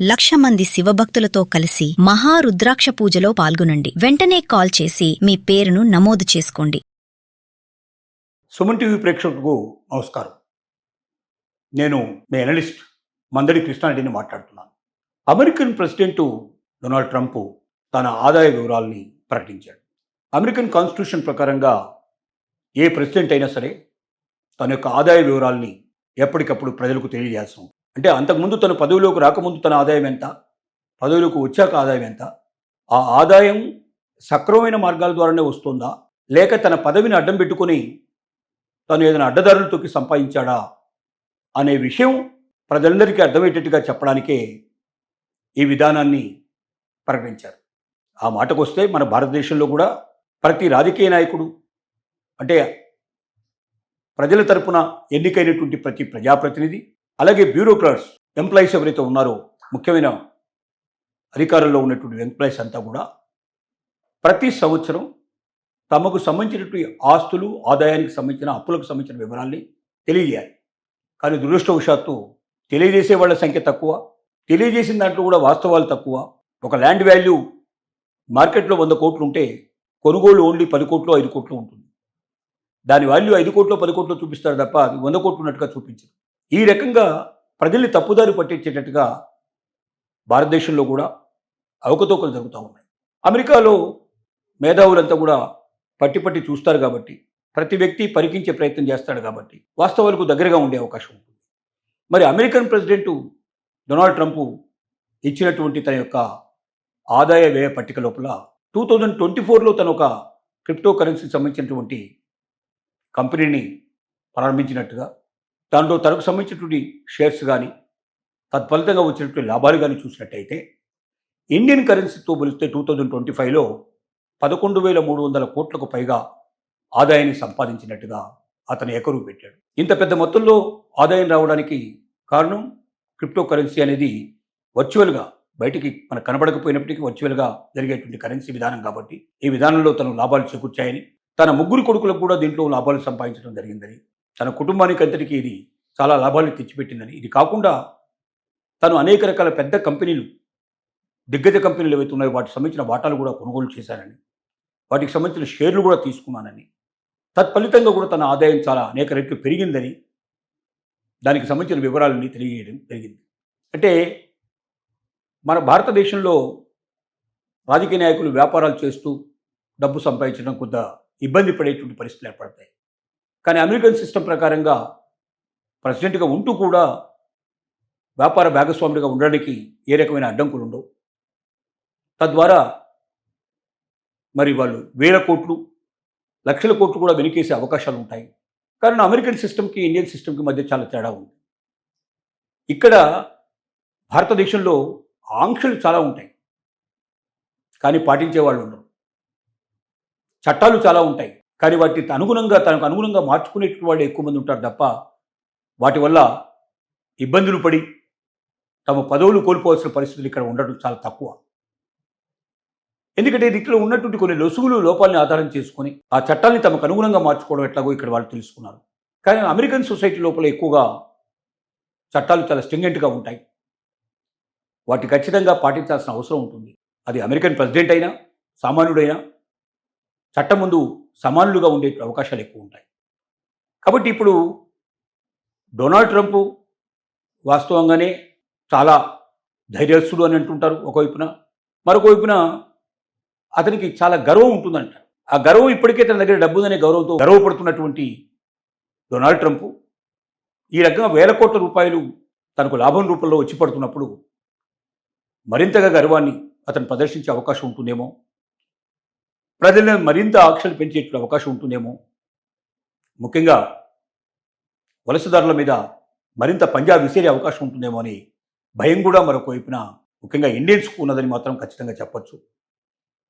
1,00,000 మంది శివభక్తులతో కలిసి మహారుద్రాక్ష పూజలో పాల్గొనండి. వెంటనే కాల్ చేసి మీ పేరును నమోదు చేసుకోండి. సుమన్ టీవీ ప్రేక్షకులకు నమస్కారం. నేను మీ అనలిస్ట్ మందడి కృష్ణారెడ్డిని మాట్లాడుతున్నాను. అమెరికన్ ప్రెసిడెంట్ డొనాల్డ్ ట్రంప్ తన ఆదాయ వివరాల్ని ప్రకటించాడు. అమెరికన్ కాన్స్టిట్యూషన్ ప్రకారంగా ఏ ప్రెసిడెంట్ అయినా సరే తన యొక్క ఆదాయ వివరాల్ని ఎప్పటికప్పుడు ప్రజలకు తెలియజేస్తాం. అంటే అంతకుముందు తన పదవిలోకి రాకముందు తన ఆదాయం ఎంత, పదవిలోకి వచ్చాక ఆదాయం ఎంత, ఆ ఆదాయం సక్రమమైన మార్గాల ద్వారానే వస్తుందా, లేక తన పదవిని అడ్డం పెట్టుకొని తను ఏదైనా అడ్డదారులు తొక్కి సంపాదించాడా అనే విషయం ప్రజలందరికీ అర్థమయ్యేటట్టుగా చెప్పడానికే ఈ విధానాన్ని ప్రకటించారు. ఆ మాటకు వస్తే మన భారతదేశంలో కూడా ప్రతి రాజకీయ నాయకుడు, అంటే ప్రజల తరపున ఎన్నికైనటువంటి ప్రతి ప్రజాప్రతినిధి, అలాగే బ్యూరోక్రాట్స్, ఎంప్లాయీస్ ఎవరైతే ఉన్నారో, ముఖ్యమైన అధికారంలో ఉన్నటువంటి ఎంప్లాయీస్ అంతా కూడా ప్రతి సంవత్సరం తమకు సంబంధించినటువంటి ఆస్తులు, ఆదాయానికి సంబంధించిన అప్పులకు సంబంధించిన వివరాల్ని తెలియజేయాలి. కానీ దురదృష్టవశాత్తు తెలియజేసే వాళ్ళ సంఖ్య తక్కువ, తెలియజేసిన దాంట్లో కూడా వాస్తవాలు తక్కువ. ఒక ల్యాండ్ వాల్యూ మార్కెట్లో 100 కోట్లు ఉంటే కొనుగోలు ఓన్లీ 10 కోట్లు 5 కోట్లు ఉంటుంది. దాని వాల్యూ 5 కోట్లు 10 కోట్లు చూపిస్తారు తప్ప అది 100 కోట్లు ఉన్నట్టుగా చూపించరు. ఈ రకంగా ప్రజల్ని తప్పుదారి పట్టించేటట్టుగా భారతదేశంలో కూడా అవకతవకలు జరుగుతూ ఉన్నాయి. అమెరికాలో మేధావులంతా కూడా పట్టి చూస్తారు కాబట్టి, ప్రతి వ్యక్తి పరికించే ప్రయత్నం చేస్తాడు కాబట్టి వాస్తవాలకు దగ్గరగా ఉండే అవకాశం ఉంటుంది. మరి అమెరికన్ ప్రెసిడెంట్ డొనాల్డ్ ట్రంప్ ఇచ్చినటువంటి తన యొక్క ఆదాయ వ్యయ పట్టిక లోపల 2024లో తను ఒక క్రిప్టో కరెన్సీకి సంబంధించినటువంటి కంపెనీని ప్రారంభించినట్టుగా, దాంట్లో తనకు సంబంధించినటువంటి షేర్స్ కానీ తత్ఫలితంగా వచ్చినటువంటి లాభాలు కానీ చూసినట్టయితే ఇండియన్ కరెన్సీతో పోలిస్తే 2025లో 11,300 కోట్లకు పైగా ఆదాయాన్ని సంపాదించినట్టుగా అతను ఎకరువు పెట్టాడు. ఇంత పెద్ద మొత్తంలో ఆదాయం రావడానికి కారణం క్రిప్టో కరెన్సీ అనేది వర్చువల్గా బయటికి మనకు కనబడకపోయినప్పటికీ వర్చువల్గా జరిగేటువంటి కరెన్సీ విధానం కాబట్టి ఈ విధానంలో తను లాభాలు చేకూర్చాయని, తన 3 కొడుకులకు కూడా దీంట్లో లాభాలు సంపాదించడం జరిగిందని, తన కుటుంబానికి అంతటికీ ఇది చాలా లాభాలు తెచ్చిపెట్టిందని, ఇది కాకుండా తను అనేక రకాల పెద్ద కంపెనీలు, దిగ్గజ కంపెనీలు ఏవైతే ఉన్నాయో వాటికి సంబంధించిన వాటాలు కూడా కొనుగోలు చేశానని, వాటికి సంబంధించిన షేర్లు కూడా తీసుకున్నానని, తత్ఫలితంగా కూడా తన ఆదాయం చాలా అనేక రెట్లు పెరిగిందని, దానికి సంబంధించిన వివరాలన్నీ తెలియజేయడం జరిగింది. అంటే మన భారతదేశంలో రాజకీయ నాయకులు వ్యాపారాలు చేస్తూ డబ్బు సంపాదించడం కొంత ఇబ్బంది పడేటువంటి పరిస్థితులు ఏర్పడతాయి. కానీ అమెరికన్ సిస్టమ్ ప్రకారంగా ప్రెసిడెంట్గా ఉంటూ కూడా వ్యాపార భాగస్వాముడిగా ఉండడానికి ఏ రకమైన అడ్డంకులు ఉండవు. తద్వారా మరి వాళ్ళు 1,000 కోట్లు, లక్షల కోట్లు కూడా వెనుకేసే అవకాశాలు ఉంటాయి. కారణం అమెరికన్ సిస్టమ్కి ఇండియన్ సిస్టమ్కి మధ్య చాలా తేడా ఉంది. ఇక్కడ భారతదేశంలో ఆంక్షలు చాలా ఉంటాయి, కానీ పాటించే వాళ్ళు ఉండరు. చట్టాలు చాలా ఉంటాయి, కానీ వాటికి తనకు అనుగుణంగా మార్చుకునేటువంటి వాళ్ళు ఎక్కువ మంది ఉంటారు తప్ప వాటి వల్ల ఇబ్బందులు పడి తమ పదవులు కోల్పోవాల్సిన పరిస్థితులు ఇక్కడ ఉండడం చాలా తక్కువ. ఎందుకంటే దీంట్లో ఉన్నటువంటి కొన్ని లొసుగులు, లోపాలని ఆధారం చేసుకొని ఆ చట్టాన్ని తమకు అనుగుణంగా మార్చుకోవడం ఎట్లాగో ఇక్కడ వాళ్ళు తెలుసుకున్నారు. కానీ అమెరికన్ సొసైటీ లోపల ఎక్కువగా చట్టాలు చాలా స్ట్రింగెంట్గా ఉంటాయి. వాటి ఖచ్చితంగా పాటించాల్సిన అవసరం ఉంటుంది. అది అమెరికన్ ప్రెసిడెంట్ అయినా, సామాన్యుడైనా చట్టం ముందు సమానులుగా ఉండే అవకాశాలు ఎక్కువ ఉంటాయి. కాబట్టి ఇప్పుడు డొనాల్డ్ ట్రంప్ వాస్తవంగానే చాలా ధైర్యస్తుడు అని అంటుంటారు ఒకవైపున, మరొక వైపున అతనికి చాలా గర్వం ఉంటుందంటారు. ఆ గర్వం ఇప్పటికే తన దగ్గర డబ్బు ఉందనే గౌరవంతో గర్వపడుతున్నటువంటి డొనాల్డ్ ట్రంప్ ఈ రకంగా 1,000 కోట్ల రూపాయలు తనకు లాభం రూపంలో వచ్చి పడుతున్నప్పుడు మరింతగా గర్వాన్ని అతను ప్రదర్శించే అవకాశం ఉంటుందేమో, ప్రజలను మరింత ఆంక్షలు పెంచే అవకాశం ఉంటుందేమో, ముఖ్యంగా వలసదారుల మీద మరింత పంజా విసిరే అవకాశం ఉంటుందేమో అని భయం కూడా మరొక వైపున ముఖ్యంగా ఇండియన్స్కు ఉన్నదని మాత్రం ఖచ్చితంగా చెప్పచ్చు.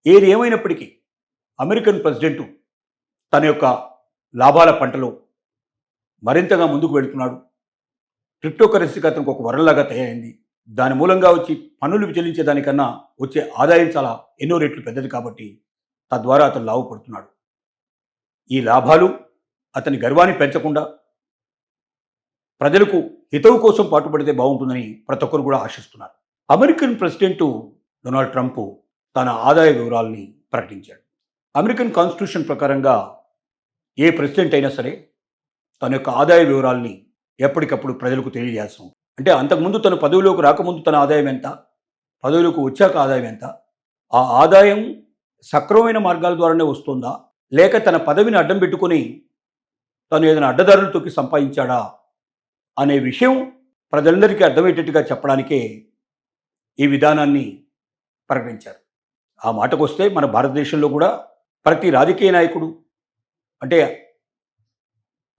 ఏది ఏమైనప్పటికీ అమెరికన్ ప్రెసిడెంట్ తన యొక్క లాభాల పంటలో మరింతగా ముందుకు వెళుతున్నాడు. క్రిప్టో కరెన్సీకి అతనికి ఒక వరంలాగా తయారైంది. దాని మూలంగా వచ్చి పన్నులు చెల్లించేదానికన్నా వచ్చే ఆదాయం చాలా ఎన్నో రెట్లు పెద్దది కాబట్టి తద్వారా అతను లాభపడుతున్నాడు. ఈ లాభాలు అతని గర్వాన్ని పెంచకుండా ప్రజలకు హితవు కోసం పాటుపడితే బాగుంటుందని ప్రతి ఒక్కరు కూడా ఆశిస్తున్నారు. అమెరికన్ ప్రెసిడెంట్ డొనాల్డ్ ట్రంప్ తన ఆదాయ వివరాల్ని ప్రకటించాడు. అమెరికన్ కాన్స్టిట్యూషన్ ప్రకారంగా ఏ ప్రెసిడెంట్ అయినా సరే తన యొక్క ఆదాయ వివరాల్ని ఎప్పటికప్పుడు ప్రజలకు తెలియజేస్తాం. అంటే అంతకుముందు తన పదవిలోకి రాకముందు తన ఆదాయం ఎంత, పదవిలోకి వచ్చాక ఆదాయం ఎంత, ఆ ఆదాయం సక్రమమైన మార్గాల ద్వారానే వస్తుందా, లేక తన పదవిని అడ్డం పెట్టుకొని తను ఏదైనా అడ్డదారులు తొక్కి సంపాదించాడా అనే విషయం ప్రజలందరికీ అర్థమయ్యేటట్టుగా చెప్పడానికే ఈ విధానాన్ని ప్రకటించారు. ఆ మాటకు వస్తే మన భారతదేశంలో కూడా ప్రతి రాజకీయ నాయకుడు, అంటే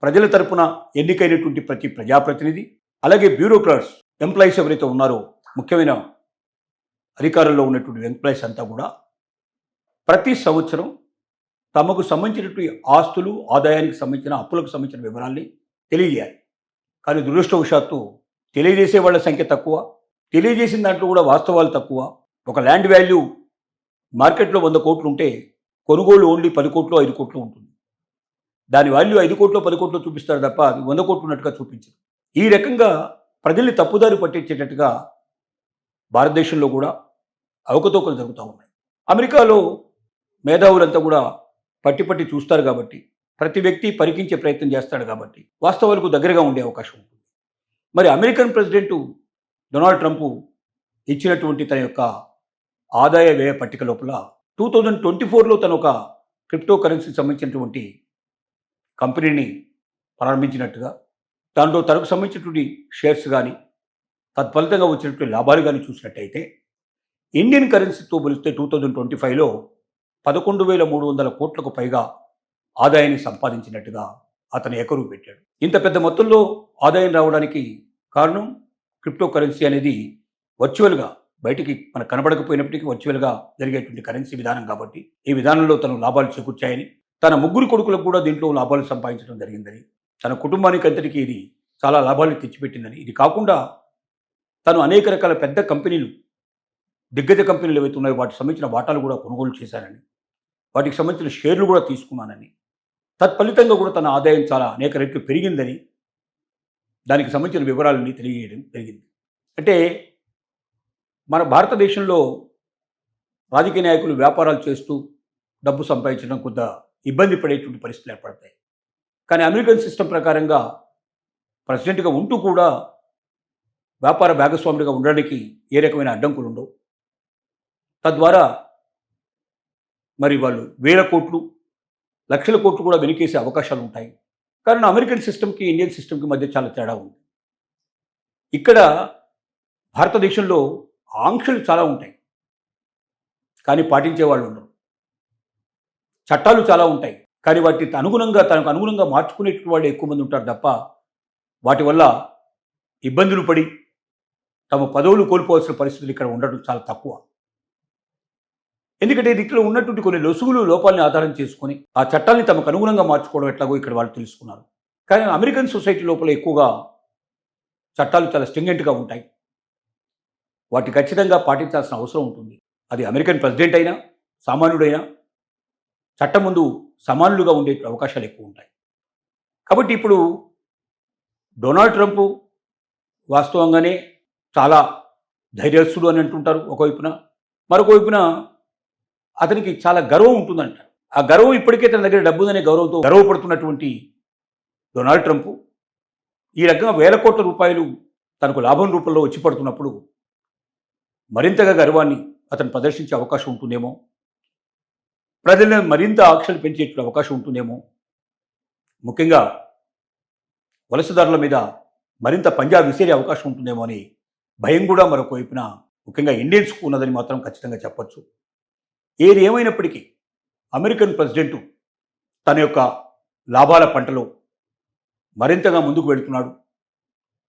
ప్రజల తరపున ఎన్నికైనటువంటి ప్రతి ప్రజాప్రతినిధి, అలాగే బ్యూరోక్రాట్స్, ఎంప్లాయీస్ ఎవరైతే ఉన్నారో, ముఖ్యమైన అధికారంలో ఉన్నటువంటి ఎంప్లాయీస్ అంతా కూడా ప్రతి సంవత్సరం తమకు సంబంధించినటువంటి ఆస్తులు, ఆదాయానికి సంబంధించిన అప్పులకు సంబంధించిన వివరాల్ని తెలియజేయాలి. కానీ దురదృష్టవశాత్తు తెలియజేసే వాళ్ళ సంఖ్య తక్కువ, తెలియజేసిన దాంట్లో కూడా వాస్తవాలు తక్కువ. ఒక ల్యాండ్ వాల్యూ మార్కెట్లో 100 కోట్లు ఉంటే కొనుగోలు ఓన్లీ 10 కోట్లు 5 కోట్లు ఉంటుంది. దాని వాల్యూ 5 కోట్లు 10 కోట్లు చూపిస్తారు తప్ప అది 100 కోట్లు ఉన్నట్టుగా చూపించరు. ఈ రకంగా ప్రజల్ని తప్పుదారి పట్టించేటట్టుగా భారతదేశంలో కూడా అవకతవకలు జరుగుతూ ఉన్నాయి. అమెరికాలో మేధావులంతా కూడా పట్టి చూస్తారు కాబట్టి, ప్రతి వ్యక్తి పరికించే ప్రయత్నం చేస్తాడు కాబట్టి వాస్తవాలకు దగ్గరగా ఉండే అవకాశం ఉంటుంది. మరి అమెరికన్ ప్రెసిడెంట్ డొనాల్డ్ ట్రంప్ ఇచ్చినటువంటి తన యొక్క ఆదాయ వ్యయ పట్టిక లోపల 2024లో తను ఒక క్రిప్టో కరెన్సీకి సంబంధించినటువంటి కంపెనీని ప్రారంభించినట్టుగా, దాంట్లో తనకు సంబంధించినటువంటి షేర్స్ కానీ తత్ఫలితంగా వచ్చినటువంటి లాభాలు కానీ చూసినట్టయితే ఇండియన్ కరెన్సీతో పోలిస్తే 2025లో 11,300 కోట్లకు పైగా ఆదాయాన్ని సంపాదించినట్టుగా అతను ఎకరువు పెట్టాడు. ఇంత పెద్ద మొత్తంలో ఆదాయం రావడానికి కారణం క్రిప్టో కరెన్సీ అనేది వర్చువల్గా బయటికి మనకు కనబడకపోయినప్పటికీ వర్చువల్గా జరిగేటువంటి కరెన్సీ విధానం కాబట్టి ఈ విధానంలో తను లాభాలు చేకూర్చాయని, తన 3 కొడుకులకు కూడా దీంట్లో లాభాలు సంపాదించడం జరిగిందని, తన కుటుంబానికి అంతటికీ ఇది చాలా లాభాలు తెచ్చిపెట్టిందని, ఇది కాకుండా తను అనేక రకాల పెద్ద కంపెనీలు, దిగ్గజ కంపెనీలు ఏవైతే ఉన్నాయో వాటికి సంబంధించిన వాటాలు కూడా కొనుగోలు చేశానని, వాటికి సంబంధించిన షేర్లు కూడా తీసుకున్నానని, తత్ఫలితంగా కూడా తన ఆదాయం చాలా అనేక రెట్లు పెరిగిందని దానికి సంబంధించిన వివరాలన్నీ తెలియజేయడం జరిగింది. అంటే మన భారతదేశంలో రాజకీయ నాయకులు వ్యాపారాలు చేస్తూ డబ్బు సంపాదించడం కొంత ఇబ్బంది పడేటువంటి పరిస్థితులు ఏర్పడతాయి. కానీ అమెరికన్ సిస్టమ్ ప్రకారంగా ప్రెసిడెంట్గా ఉంటూ కూడా వ్యాపార భాగస్వాముడిగా ఉండడానికి ఏ రకమైన అడ్డంకులు ఉండవు. తద్వారా మరి వాళ్ళు 1000 కోట్లు, లక్షల కోట్లు కూడా వెనుకేసే అవకాశాలు ఉంటాయి. కానీ అమెరికన్ సిస్టమ్కి ఇండియన్ సిస్టమ్కి మధ్య చాలా తేడా ఉంది. ఇక్కడ భారతదేశంలో ఆంక్షలు చాలా ఉంటాయి, కానీ పాటించే వాళ్ళు ఉండరు. చట్టాలు చాలా ఉంటాయి, కానీ వాటికి అనుగుణంగా తనకు అనుగుణంగా మార్చుకునేటువంటి వాళ్ళు ఎక్కువ మంది ఉంటారు తప్ప వాటి వల్ల ఇబ్బందులు పడి తమ పదవులు కోల్పోవాల్సిన పరిస్థితులు ఇక్కడ ఉండడం చాలా తక్కువ. ఎందుకంటే ఇక్కడ ఉన్నటువంటి కొన్ని లొసుగులు, లోపాలని ఆధారం చేసుకొని ఆ చట్టాన్ని తమకు అనుగుణంగా మార్చుకోవడం ఎట్లాగో ఇక్కడ వాళ్ళు తెలుసుకున్నారు. కానీ అమెరికన్ సొసైటీ లోపల ఎక్కువగా చట్టాలు చాలా స్ట్రింగెంట్గా ఉంటాయి. వాటి ఖచ్చితంగా పాటించాల్సిన అవసరం ఉంటుంది. అది అమెరికన్ ప్రెసిడెంట్ అయినా సామాన్యుడైనా చట్టం ముందు సమానులుగా ఉండే అవకాశాలు ఎక్కువ ఉంటాయి. కాబట్టి ఇప్పుడు డొనాల్డ్ ట్రంప్ వాస్తవంగానే చాలా ధైర్యస్తుడు అని అంటుంటారు ఒకవైపున, మరొక వైపున అతనికి చాలా గర్వం ఉంటుందంట. ఆ గర్వం ఇప్పటికే తన దగ్గర డబ్బు ఉందనే గౌరవంతో గర్వపడుతున్నటువంటి డొనాల్డ్ ట్రంప్ ఈ రకంగా 1000 కోట్ల రూపాయలు తనకు లాభం రూపంలో వచ్చి పడుతున్నప్పుడు మరింతగా గర్వాన్ని అతను ప్రదర్శించే అవకాశం ఉంటుందేమో, ప్రజలను మరింత ఆంక్షలు పెంచే అవకాశం ఉంటుందేమో, ముఖ్యంగా వలసదారుల మీద మరింత పంజా విసిరే అవకాశం ఉంటుందేమో అని భయం కూడా మరొక వైపున ముఖ్యంగా ఇండియన్స్కు ఉన్నదని మాత్రం ఖచ్చితంగా చెప్పొచ్చు. ఏది ఏమైనప్పటికీ అమెరికన్ ప్రెసిడెంట్ తన యొక్క లాభాల పంటలో మరింతగా ముందుకు వెళుతున్నాడు.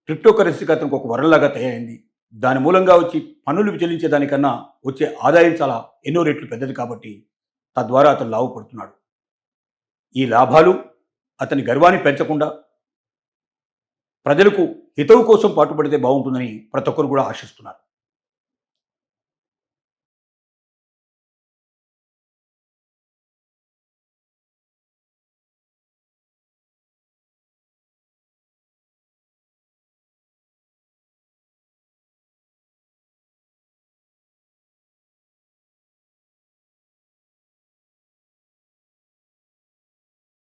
క్రిప్టో కరెన్సీకి అతనికి ఒక వరంలాగా తయారైంది. దాని మూలంగా వచ్చి పన్నులు చెల్లించే దానికన్నా వచ్చే ఆదాయం చాలా ఎన్నో రెట్లు పెద్దది కాబట్టి తద్వారా అతను లాభపడుతున్నాడు. ఈ లాభాలు అతని గర్వాన్ని పెంచకుండా ప్రజలకు హితవు కోసం పాటుపడితే బాగుంటుందని ప్రతి ఒక్కరు కూడా ఆశిస్తున్నారు.